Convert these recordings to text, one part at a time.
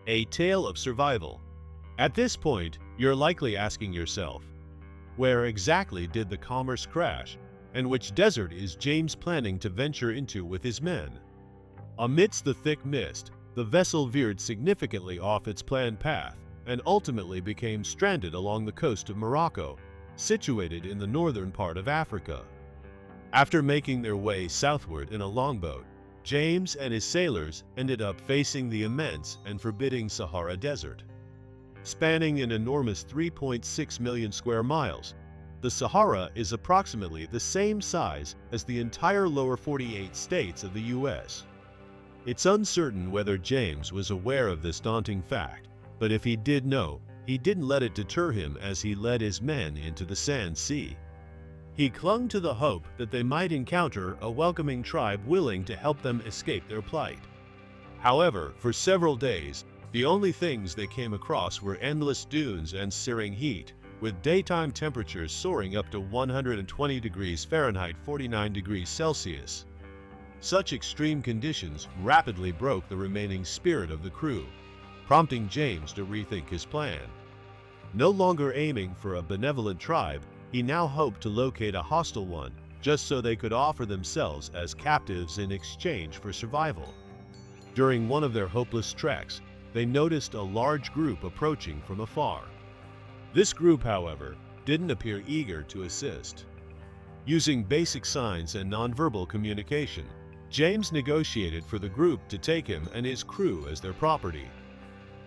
A tale of survival. At this point, you're likely asking yourself, where exactly did the commerce crash, and which desert is James planning to venture into with his men? Amidst the thick mist, the vessel veered significantly off its planned path and ultimately became stranded along the coast of Morocco, situated in the northern part of Africa. After making their way southward in a longboat, James and his sailors ended up facing the immense and forbidding Sahara Desert. Spanning an enormous 3.6 million square miles, the Sahara is approximately the same size as the entire lower 48 states of the U.S. It's uncertain whether James was aware of this daunting fact, but if he did know, he didn't let it deter him as he led his men into the Sand Sea. He clung to the hope that they might encounter a welcoming tribe willing to help them escape their plight. However, for several days, the only things they came across were endless dunes and searing heat, with daytime temperatures soaring up to 120 degrees Fahrenheit 49 degrees Celsius. Such extreme conditions rapidly broke the remaining spirit of the crew, prompting James to rethink his plan. No longer aiming for a benevolent tribe, he now hoped to locate a hostile one, just so they could offer themselves as captives in exchange for survival. During one of their hopeless treks, they noticed a large group approaching from afar. This group, however, didn't appear eager to assist. Using basic signs and nonverbal communication, James negotiated for the group to take him and his crew as their property.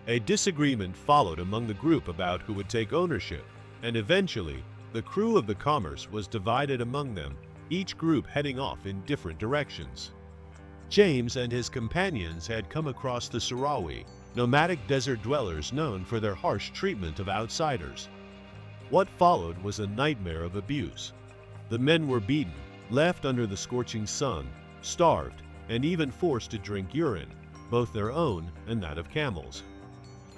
A disagreement followed among the group about who would take ownership, and eventually, the crew of the Commerce was divided among them, each group heading off in different directions. James and his companions had come across the Sahrawi, nomadic desert dwellers known for their harsh treatment of outsiders. What followed was a nightmare of abuse. The men were beaten, left under the scorching sun, starved, and even forced to drink urine, both their own and that of camels.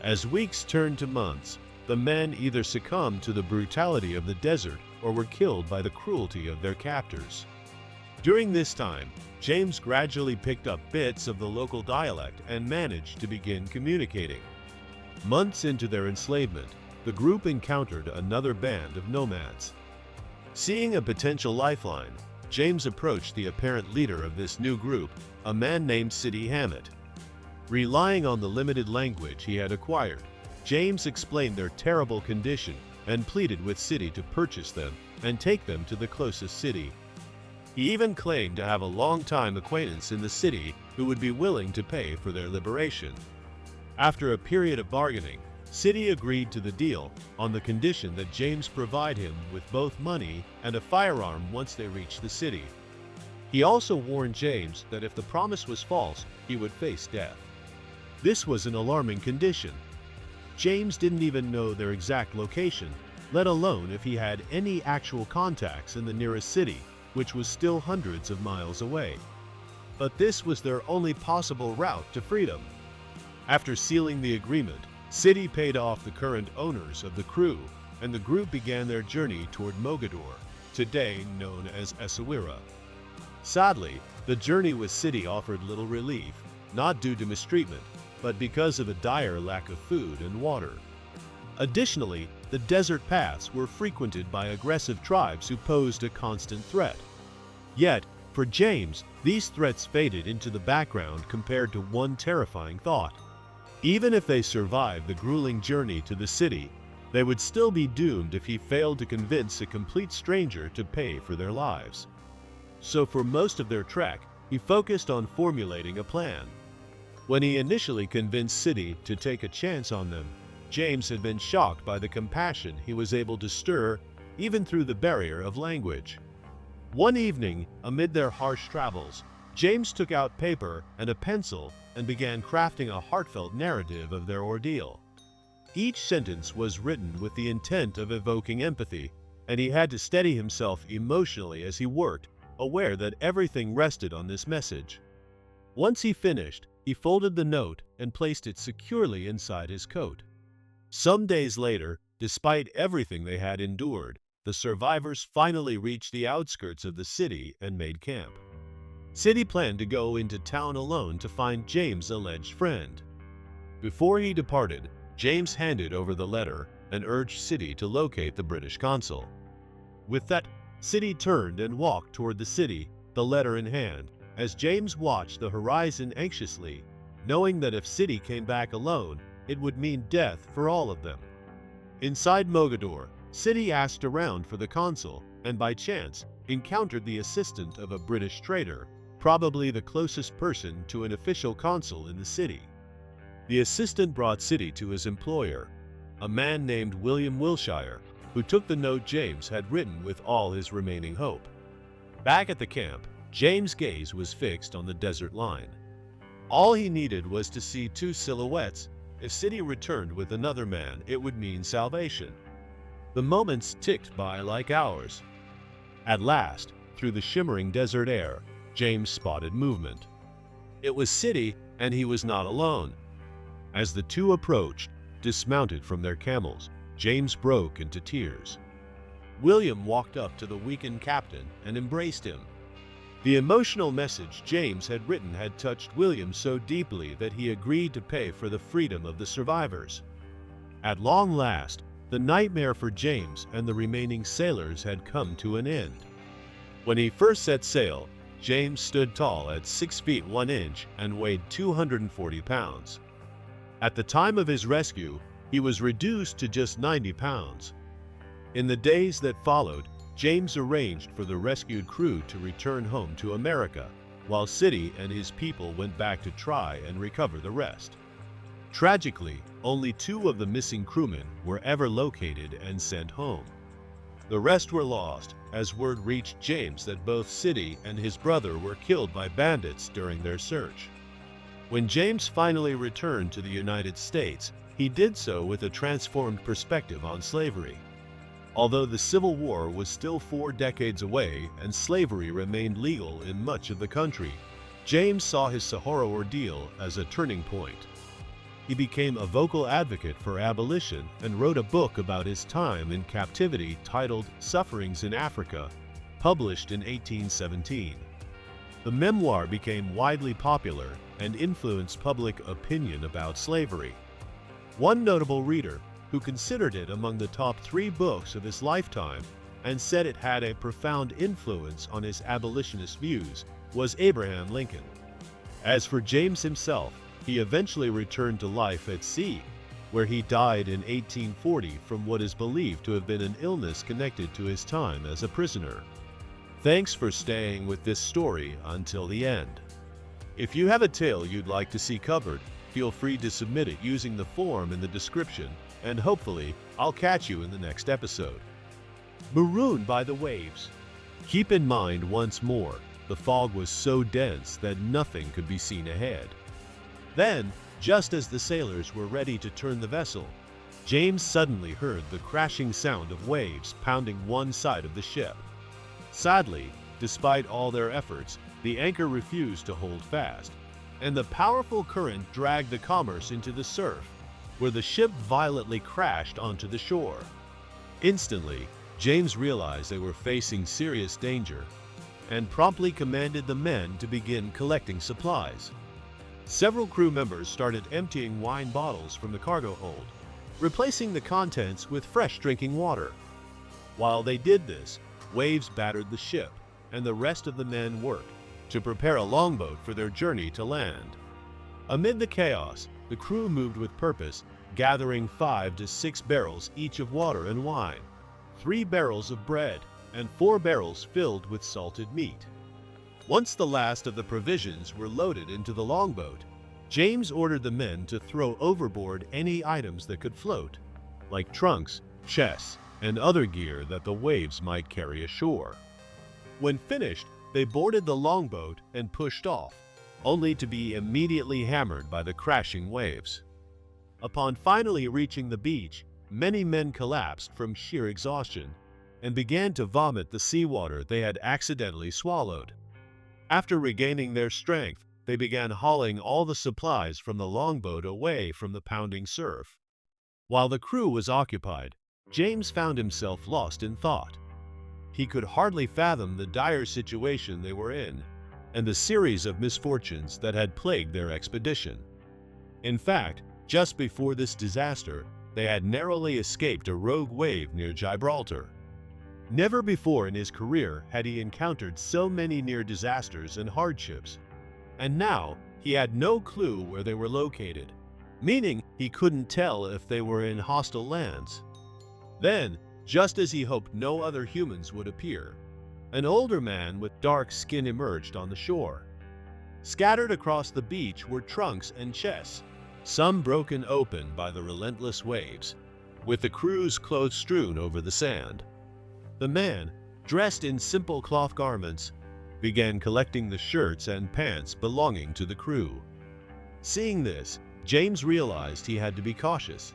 As weeks turned to months, the men either succumbed to the brutality of the desert or were killed by the cruelty of their captors. During this time, James gradually picked up bits of the local dialect and managed to begin communicating. Months into their enslavement, the group encountered another band of nomads. Seeing a potential lifeline, James approached the apparent leader of this new group, a man named Sidi Hamet. Relying on the limited language he had acquired, James explained their terrible condition and pleaded with Sidi to purchase them and take them to the closest city. He even claimed to have a long-time acquaintance in the city who would be willing to pay for their liberation. After a period of bargaining, Sidi agreed to the deal on the condition that James provide him with both money and a firearm once they reached the city. He also warned James that if the promise was false, he would face death. This was an alarming condition. James didn't even know their exact location, let alone if he had any actual contacts in the nearest city, which was still hundreds of miles away. But this was their only possible route to freedom. After sealing the agreement, Sidi paid off the current owners of the crew, and the group began their journey toward Mogador, today known as Essaouira. Sadly, the journey with Sidi offered little relief, not due to mistreatment, but because of a dire lack of food and water. Additionally, the desert paths were frequented by aggressive tribes who posed a constant threat. Yet, for James, these threats faded into the background compared to one terrifying thought. Even if they survived the grueling journey to the city, they would still be doomed if he failed to convince a complete stranger to pay for their lives. So for most of their trek, he focused on formulating a plan. When he initially convinced Sidi to take a chance on them, James had been shocked by the compassion he was able to stir, even through the barrier of language. One evening, amid their harsh travels, James took out paper and a pencil and began crafting a heartfelt narrative of their ordeal. Each sentence was written with the intent of evoking empathy, and he had to steady himself emotionally as he worked, aware that everything rested on this message. Once he finished, he folded the note and placed it securely inside his coat. Some days later, despite everything they had endured, the survivors finally reached the outskirts of the city and made camp. Sidi planned to go into town alone to find James' alleged friend. Before he departed, James handed over the letter and urged City to locate the British consul. With that, City turned and walked toward the city, the letter in hand, as James watched the horizon anxiously, knowing that if City came back alone, it would mean death for all of them. Inside Mogador, City asked around for the consul, and by chance, encountered the assistant of a British trader, probably the closest person to an official consul in the city. The assistant brought City to his employer, a man named William Wilshire, who took the note James had written with all his remaining hope. Back at the camp, James' gaze was fixed on the desert line. All he needed was to see two silhouettes. If City returned with another man, it would mean salvation. The moments ticked by like hours. At last, through the shimmering desert air, James spotted movement. It was City, and he was not alone. As the two approached, dismounted from their camels, James broke into tears. William walked up to the weakened captain and embraced him. The emotional message James had written had touched William so deeply that he agreed to pay for the freedom of the survivors. At long last, the nightmare for James and the remaining sailors had come to an end. When he first set sail, James stood tall at 6 feet 1 inch and weighed 240 pounds. At the time of his rescue, he was reduced to just 90 pounds. In the days that followed, James arranged for the rescued crew to return home to America, while City and his people went back to try and recover the rest. Tragically, only 2 of the missing crewmen were ever located and sent home. The rest were lost, as word reached James that both City and his brother were killed by bandits during their search. When James finally returned to the United States, he did so with a transformed perspective on slavery. Although the Civil War was still 4 decades away and slavery remained legal in much of the country, James saw his Sahara ordeal as a turning point. He became a vocal advocate for abolition and wrote a book about his time in captivity titled Sufferings in Africa, published in 1817. The memoir became widely popular and influenced public opinion about slavery. One notable reader, who considered it among the top 3 books of his lifetime and said it had a profound influence on his abolitionist views, was Abraham Lincoln. As for James himself, he eventually returned to life at sea, where he died in 1840 from what is believed to have been an illness connected to his time as a prisoner. Thanks for staying with this story until the end. If you have a tale you'd like to see covered, feel free to submit it using the form in the description, and hopefully, I'll catch you in the next episode. Marooned by the waves. Keep in mind once more, the fog was so dense that nothing could be seen ahead. Then, just as the sailors were ready to turn the vessel, James suddenly heard the crashing sound of waves pounding one side of the ship. Sadly, despite all their efforts, the anchor refused to hold fast, and the powerful current dragged the Commerce into the surf, where the ship violently crashed onto the shore. Instantly, James realized they were facing serious danger, and promptly commanded the men to begin collecting supplies. Several crew members started emptying wine bottles from the cargo hold, replacing the contents with fresh drinking water. While they did this, waves battered the ship, and the rest of the men worked to prepare a longboat for their journey to land. Amid the chaos, the crew moved with purpose, gathering 5 to 6 barrels each of water and wine, 3 barrels of bread, and 4 barrels filled with salted meat. Once the last of the provisions were loaded into the longboat, James ordered the men to throw overboard any items that could float, like trunks, chests, and other gear that the waves might carry ashore. When finished, they boarded the longboat and pushed off, only to be immediately hammered by the crashing waves. Upon finally reaching the beach, many men collapsed from sheer exhaustion and began to vomit the seawater they had accidentally swallowed. After regaining their strength, they began hauling all the supplies from the longboat away from the pounding surf. While the crew was occupied, James found himself lost in thought. He could hardly fathom the dire situation they were in and the series of misfortunes that had plagued their expedition. In fact, Just before this disaster, they had narrowly escaped a rogue wave near Gibraltar. Never before in his career had he encountered so many near disasters and hardships, and now he had no clue where they were located, meaning he couldn't tell if they were in hostile lands. Then, just as he hoped no other humans would appear, an older man with dark skin emerged on the shore. Scattered across the beach were trunks and chests, some broken open by the relentless waves, with the crew's clothes strewn over the sand. The man, dressed in simple cloth garments, began collecting the shirts and pants belonging to the crew. Seeing this, James realized he had to be cautious,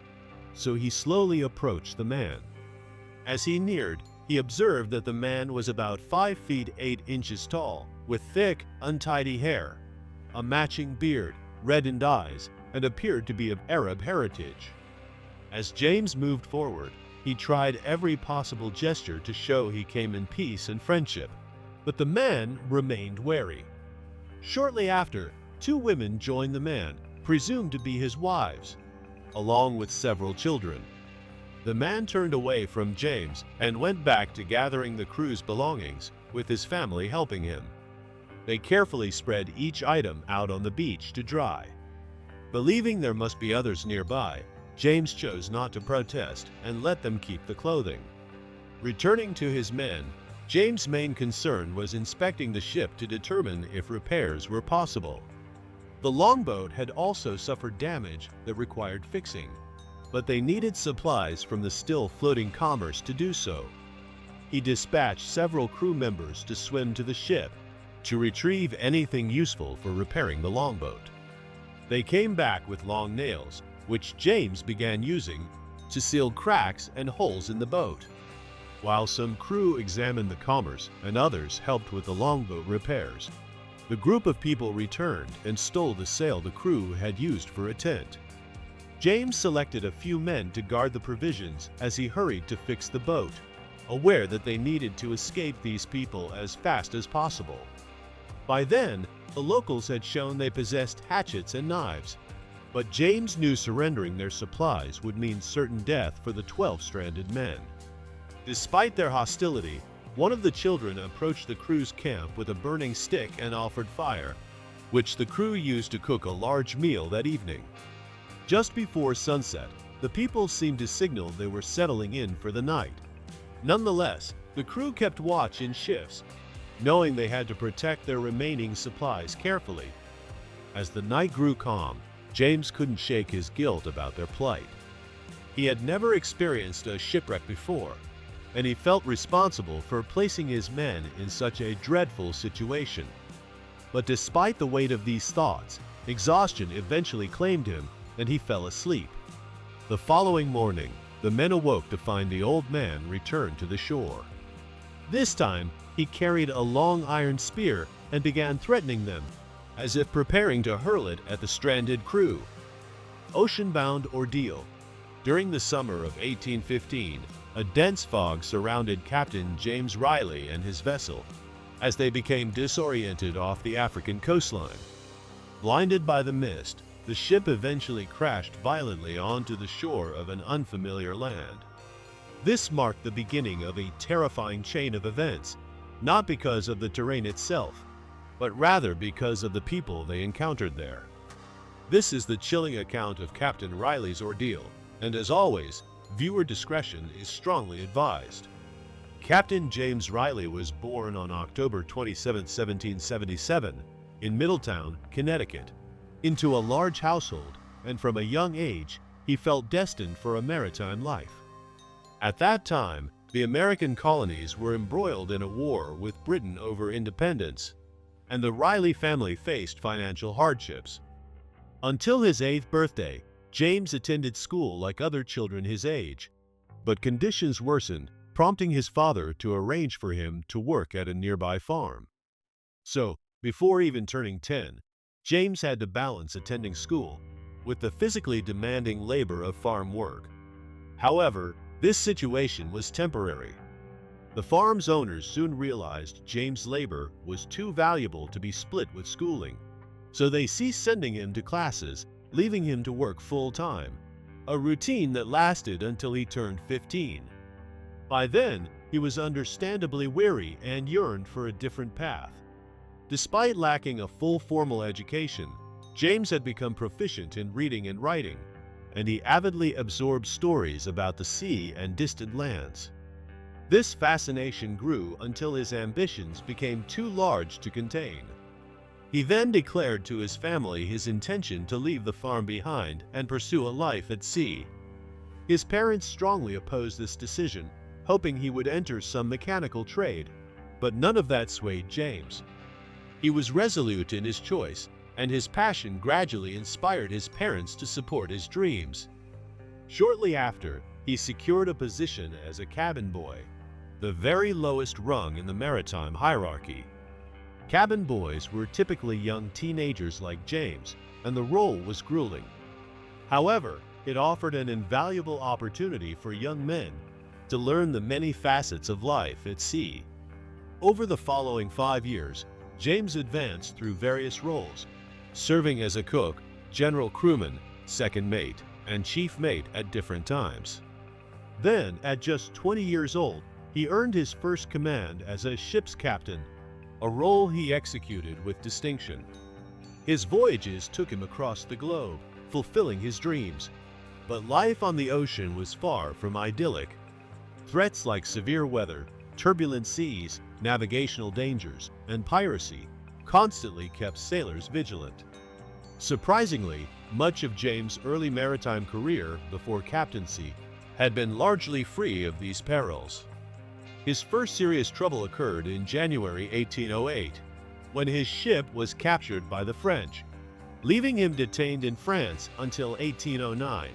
so he slowly approached the man. As he neared, he observed that the man was about 5 feet 8 inches tall, with thick, untidy hair, a matching beard, reddened eyes, and appeared to be of Arab heritage. As James moved forward, he tried every possible gesture to show he came in peace and friendship, but the man remained wary. Shortly after, 2 women joined the man, presumed to be his wives, along with several children. The man turned away from James and went back to gathering the crew's belongings, with his family helping him. They carefully spread each item out on the beach to dry. Believing there must be others nearby, James chose not to protest and let them keep the clothing. Returning to his men, James' main concern was inspecting the ship to determine if repairs were possible. The longboat had also suffered damage that required fixing, but they needed supplies from the still floating commerce to do so. He dispatched several crew members to swim to the ship to retrieve anything useful for repairing the longboat. They came back with long nails, which James began using to seal cracks and holes in the boat. While some crew examined the commerce and others helped with the longboat repairs, the group of people returned and stole the sail the crew had used for a tent. James selected a few men to guard the provisions as he hurried to fix the boat, aware that they needed to escape these people as fast as possible. By then, the locals had shown they possessed hatchets and knives, but James knew surrendering their supplies would mean certain death for the 12 stranded men. Despite their hostility, one of the children approached the crew's camp with a burning stick and offered fire, which the crew used to cook a large meal that evening. Just before sunset, the people seemed to signal they were settling in for the night. Nonetheless, the crew kept watch in shifts, knowing they had to protect their remaining supplies carefully. As the night grew calm, James couldn't shake his guilt about their plight. He had never experienced a shipwreck before, and he felt responsible for placing his men in such a dreadful situation. But despite the weight of these thoughts, exhaustion eventually claimed him, and he fell asleep. The following morning, the men awoke to find the old man returned to the shore. This time, he carried a long iron spear and began threatening them, as if preparing to hurl it at the stranded crew. Oceanbound Ordeal. During the summer of 1815, a dense fog surrounded Captain James Riley and his vessel, as they became disoriented off the African coastline. Blinded by the mist, the ship eventually crashed violently onto the shore of an unfamiliar land. This marked the beginning of a terrifying chain of events, not because of the terrain itself, but rather because of the people they encountered there. This is the chilling account of Captain Riley's ordeal, and as always, viewer discretion is strongly advised. Captain James Riley was born on October 27, 1777, in Middletown, Connecticut, into a large household, and from a young age, he felt destined for a maritime life. At that time, the American colonies were embroiled in a war with Britain over independence, and the Riley family faced financial hardships. Until his 8th birthday, James attended school like other children his age, but conditions worsened, prompting his father to arrange for him to work at a nearby farm. So, before even turning 10, James had to balance attending school with the physically demanding labor of farm work. However, this situation was temporary. The farm's owners soon realized James' labor was too valuable to be split with schooling, so they ceased sending him to classes leaving him to work full-time, a routine that lasted until he turned 15. By then, he was understandably weary and yearned for a different path. Despite lacking a full formal education, James had become proficient in reading and writing, and he avidly absorbed stories about the sea and distant lands. This fascination grew until his ambitions became too large to contain. He then declared to his family his intention to leave the farm behind and pursue a life at sea. His parents strongly opposed this decision, hoping he would enter some mechanical trade, but none of that swayed James. He was resolute in his choice, and his passion gradually inspired his parents to support his dreams. Shortly after, he secured a position as a cabin boy, the very lowest rung in the maritime hierarchy. Cabin boys were typically young teenagers like James, and the role was grueling. However, it offered an invaluable opportunity for young men to learn the many facets of life at sea. Over the following 5 years, James advanced through various roles, serving as a cook, general crewman, second mate, and chief mate at different times. Then, at just 20 years old, he earned his first command as a ship's captain, a role he executed with distinction. His voyages took him across the globe, fulfilling his dreams. But life on the ocean was far from idyllic. Threats like severe weather, turbulent seas, navigational dangers, and piracy constantly kept sailors vigilant. Surprisingly, much of James' early maritime career before captaincy had been largely free of these perils. His first serious trouble occurred in January 1808, when his ship was captured by the French, leaving him detained in France until 1809.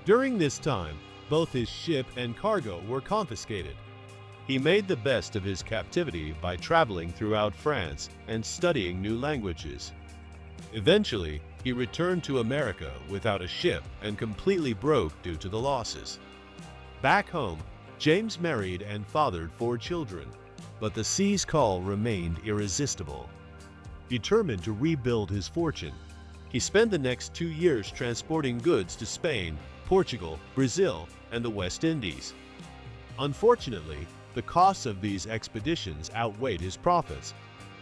During this time, both his ship and cargo were confiscated. He made the best of his captivity by traveling throughout France and studying new languages. Eventually, he returned to America without a ship and completely broke due to the losses. Back home, James married and fathered 4 children, but the sea's call remained irresistible. Determined to rebuild his fortune, he spent the next 2 years transporting goods to Spain, Portugal, Brazil, and the West Indies. Unfortunately, the costs of these expeditions outweighed his profits,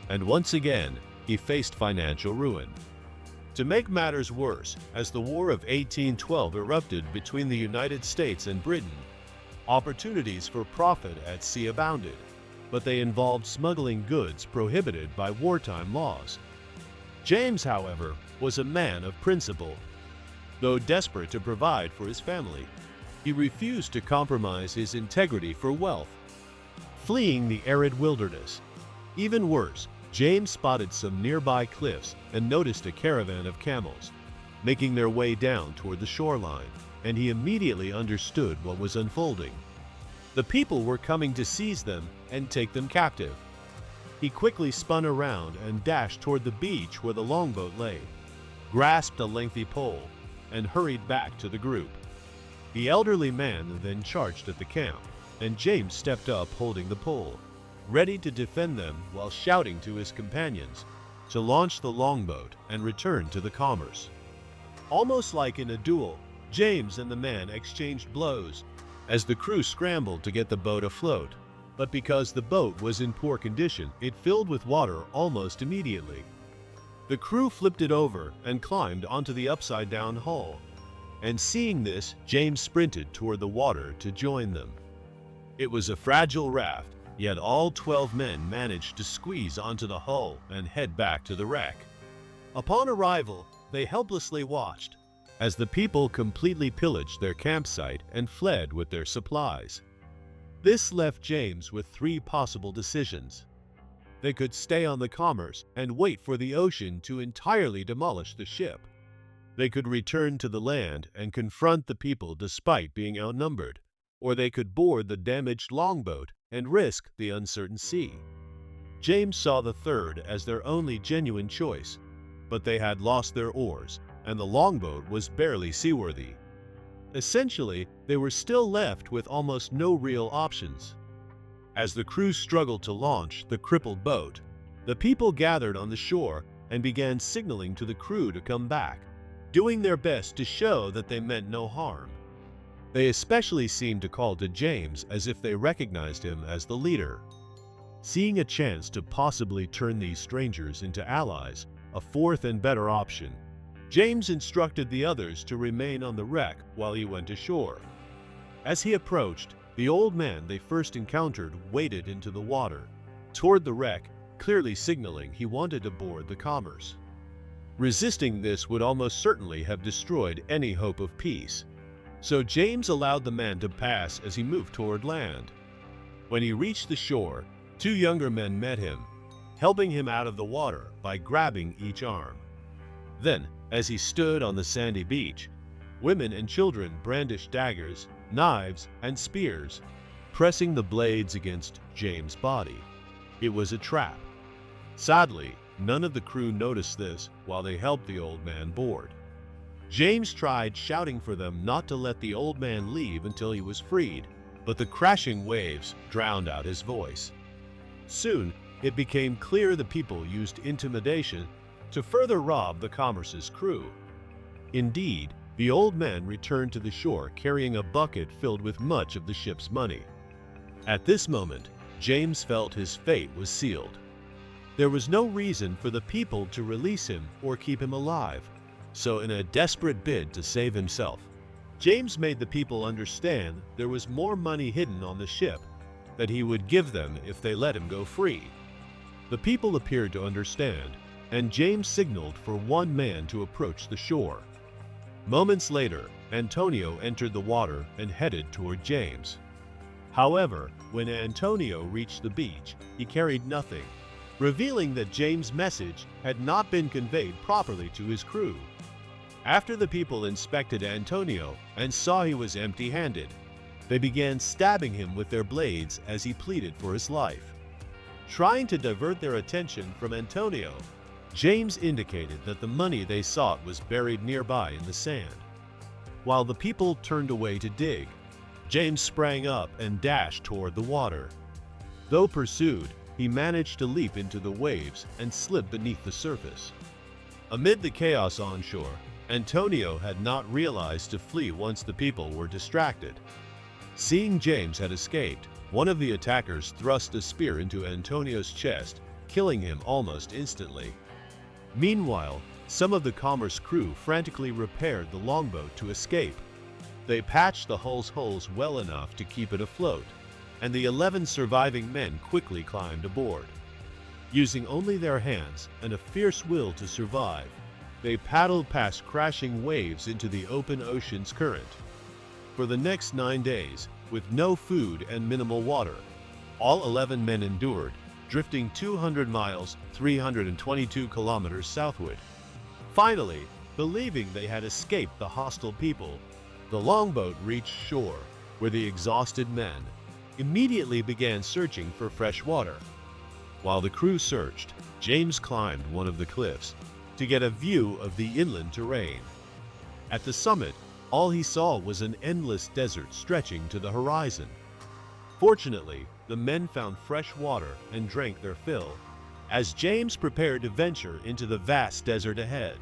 and once again, he faced financial ruin. To make matters worse, as the War of 1812 erupted between the United States and Britain, opportunities for profit at sea abounded, but they involved smuggling goods prohibited by wartime laws. James, however, was a man of principle. Though desperate to provide for his family, he refused to compromise his integrity for wealth, fleeing the arid wilderness. Even worse, James spotted some nearby cliffs and noticed a caravan of camels making their way down toward the shoreline, and he immediately understood what was unfolding. The people were coming to seize them and take them captive. He quickly spun around and dashed toward the beach where the longboat lay, grasped a lengthy pole, and hurried back to the group. The elderly man then charged at the camp, and James stepped up holding the pole, ready to defend them while shouting to his companions to launch the longboat and return to the commerce. Almost like in a duel, James and the man exchanged blows as the crew scrambled to get the boat afloat. But because the boat was in poor condition, it filled with water almost immediately. The crew flipped it over and climbed onto the upside-down hull. And seeing this, James sprinted toward the water to join them. It was a fragile raft, yet all 12 men managed to squeeze onto the hull and head back to the wreck. Upon arrival, they helplessly watched as the people completely pillaged their campsite and fled with their supplies. This left James with 3 possible decisions. They could stay on the commerce and wait for the ocean to entirely demolish the ship. They could return to the land and confront the people despite being outnumbered, or they could board the damaged longboat and risk the uncertain sea. James saw the third as their only genuine choice, but they had lost their oars, and the longboat was barely seaworthy. Essentially, they were still left with almost no real options. As the crew struggled to launch the crippled boat, the people gathered on the shore and began signaling to the crew to come back. doing their best to show that they meant no harm. They especially seemed to call to James as if they recognized him as the leader. Seeing a chance to possibly turn these strangers into allies, a fourth and better option, James instructed the others to remain on the wreck while he went ashore. As he approached, the old man they first encountered waded into the water, toward the wreck, clearly signaling he wanted to board the Commerce. Resisting this would almost certainly have destroyed any hope of peace, so James allowed the man to pass as he moved toward land. When he reached the shore, two younger men met him, helping him out of the water by grabbing each arm. Then, as he stood on the sandy beach, women and children brandished daggers, knives, and spears, pressing the blades against James' body. It was a trap. Sadly, none of the crew noticed this while they helped the old man board. James tried shouting for them not to let the old man leave until he was freed, but the crashing waves drowned out his voice. Soon, it became clear the people used intimidation to further rob the Commerce's crew. Indeed, the old man returned to the shore carrying a bucket filled with much of the ship's money. At this moment, James felt his fate was sealed. There was no reason for the people to release him or keep him alive, so in a desperate bid to save himself, James made the people understand there was more money hidden on the ship that he would give them if they let him go free. The people appeared to understand, and James signaled for one man to approach the shore. Moments later, Antonio entered the water and headed toward James. However, when Antonio reached the beach, he carried nothing, revealing that James' message had not been conveyed properly to his crew. After the people inspected Antonio and saw he was empty-handed, they began stabbing him with their blades as he pleaded for his life. Trying to divert their attention from Antonio, James indicated that the money they sought was buried nearby in the sand. While the people turned away to dig, James sprang up and dashed toward the water. Though pursued, he managed to leap into the waves and slip beneath the surface. Amid the chaos onshore, Antonio had not realized to flee once the people were distracted. Seeing James had escaped, one of the attackers thrust a spear into Antonio's chest, killing him almost instantly. Meanwhile, some of the Commerce crew frantically repaired the longboat to escape. They patched the hull's holes well enough to keep it afloat, and the 11 surviving men quickly climbed aboard. Using only their hands and a fierce will to survive, they paddled past crashing waves into the open ocean's current. For the next 9 days, with no food and minimal water, all 11 men endured, drifting 200 miles, 322 kilometers southward. Finally, believing they had escaped the hostile people, the longboat reached shore, where the exhausted men immediately began searching for fresh water. While the crew searched, James climbed one of the cliffs to get a view of the inland terrain. At the summit, all he saw was an endless desert stretching to the horizon. Fortunately, the men found fresh water and drank their fill, as James prepared to venture into the vast desert ahead.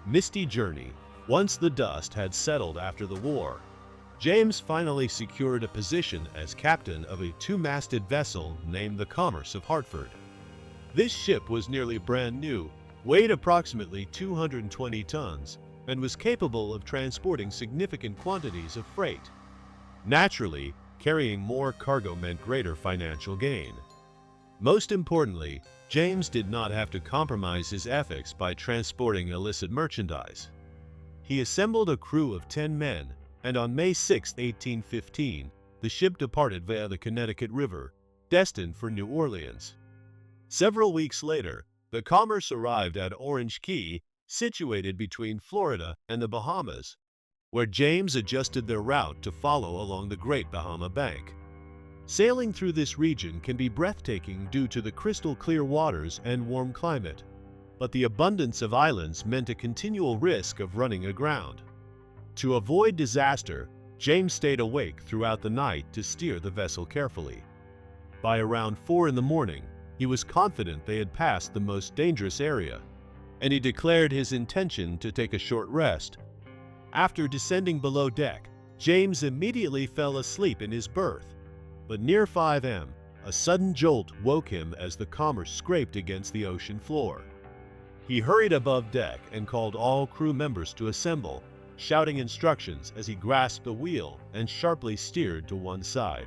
Misty Journey. Once the dust had settled after the war, James finally secured a position as captain of a 2-masted vessel named the Commerce of Hartford. This ship was nearly brand new, weighed approximately 220 tons, and was capable of transporting significant quantities of freight. Naturally, carrying more cargo meant greater financial gain. Most importantly, James did not have to compromise his ethics by transporting illicit merchandise. He assembled a crew of 10 men, and on May 6, 1815, the ship departed via the Connecticut River, destined for New Orleans. Several weeks later, the Commerce arrived at Orange Key, situated between Florida and the Bahamas, where James adjusted their route to follow along the Great Bahama Bank. Sailing through this region can be breathtaking due to the crystal-clear waters and warm climate, but the abundance of islands meant a continual risk of running aground. To avoid disaster, James stayed awake throughout the night to steer the vessel carefully. By around 4 in the morning, he was confident they had passed the most dangerous area, and he declared his intention to take a short rest. After descending below deck, James immediately fell asleep in his berth. But near 5 a.m., a sudden jolt woke him as the Commerce scraped against the ocean floor. He hurried above deck and called all crew members to assemble, shouting instructions as he grasped the wheel and sharply steered to one side.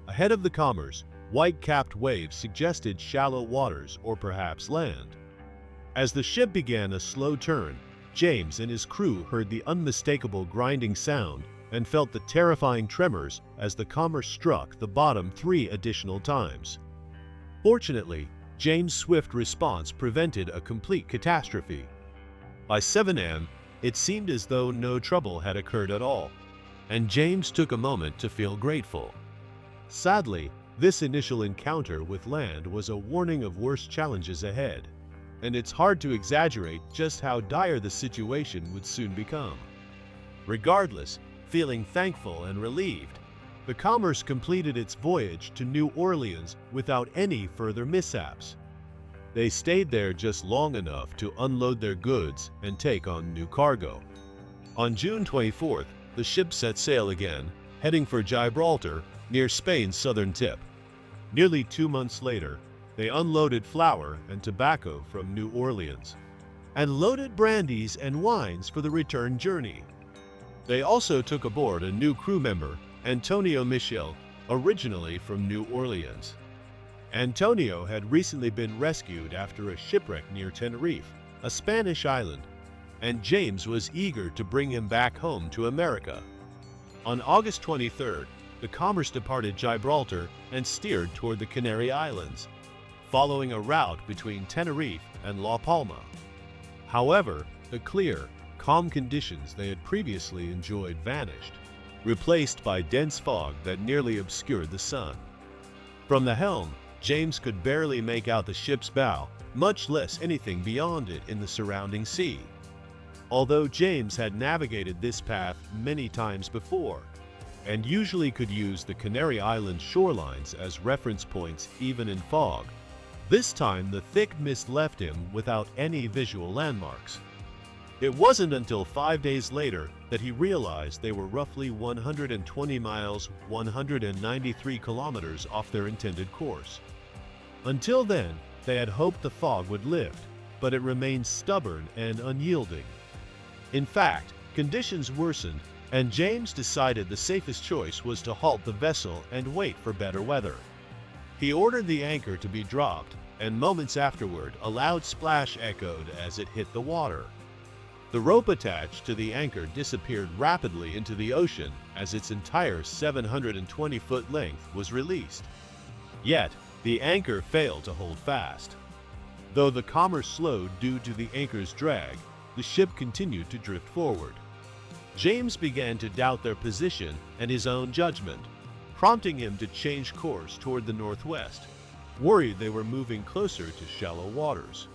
Ahead of the Commerce, white-capped waves suggested shallow waters or perhaps land. As the ship began a slow turn, James and his crew heard the unmistakable grinding sound and felt the terrifying tremors as the Commerce struck the bottom 3 additional times. Fortunately, James' swift response prevented a complete catastrophe. By 7 a.m., it seemed as though no trouble had occurred at all, and James took a moment to feel grateful. Sadly, this initial encounter with land was a warning of worse challenges ahead, and it's hard to exaggerate just how dire the situation would soon become. Regardless, feeling thankful and relieved, the Commerce completed its voyage to New Orleans without any further mishaps. They stayed there just long enough to unload their goods and take on new cargo. On June 24th, the ship set sail again, heading for Gibraltar, near Spain's southern tip. Nearly 2 months later, they unloaded flour and tobacco from New Orleans, and loaded brandies and wines for the return journey. They also took aboard a new crew member, Antonio Michel, originally from New Orleans. Antonio had recently been rescued after a shipwreck near Tenerife, a Spanish island, and James was eager to bring him back home to America. On August 23rd, the Commerce departed Gibraltar and steered toward the Canary Islands, following a route between Tenerife and La Palma. However, the clear, calm conditions they had previously enjoyed vanished, replaced by dense fog that nearly obscured the sun. From the helm, James could barely make out the ship's bow, much less anything beyond it in the surrounding sea. Although James had navigated this path many times before, and usually could use the Canary Island shorelines as reference points even in fog, this time the thick mist left him without any visual landmarks. It wasn't until 5 days later that he realized they were roughly 120 miles, 193 kilometers off their intended course. Until then, they had hoped the fog would lift, but it remained stubborn and unyielding. In fact, conditions worsened, and James decided the safest choice was to halt the vessel and wait for better weather. He ordered the anchor to be dropped, and moments afterward, a loud splash echoed as it hit the water. The rope attached to the anchor disappeared rapidly into the ocean as its entire 720-foot length was released. Yet, the anchor failed to hold fast. Though the Commerce slowed due to the anchor's drag, the ship continued to drift forward. James began to doubt their position and his own judgment, prompting him to change course toward the northwest, worried they were moving closer to shallow waters.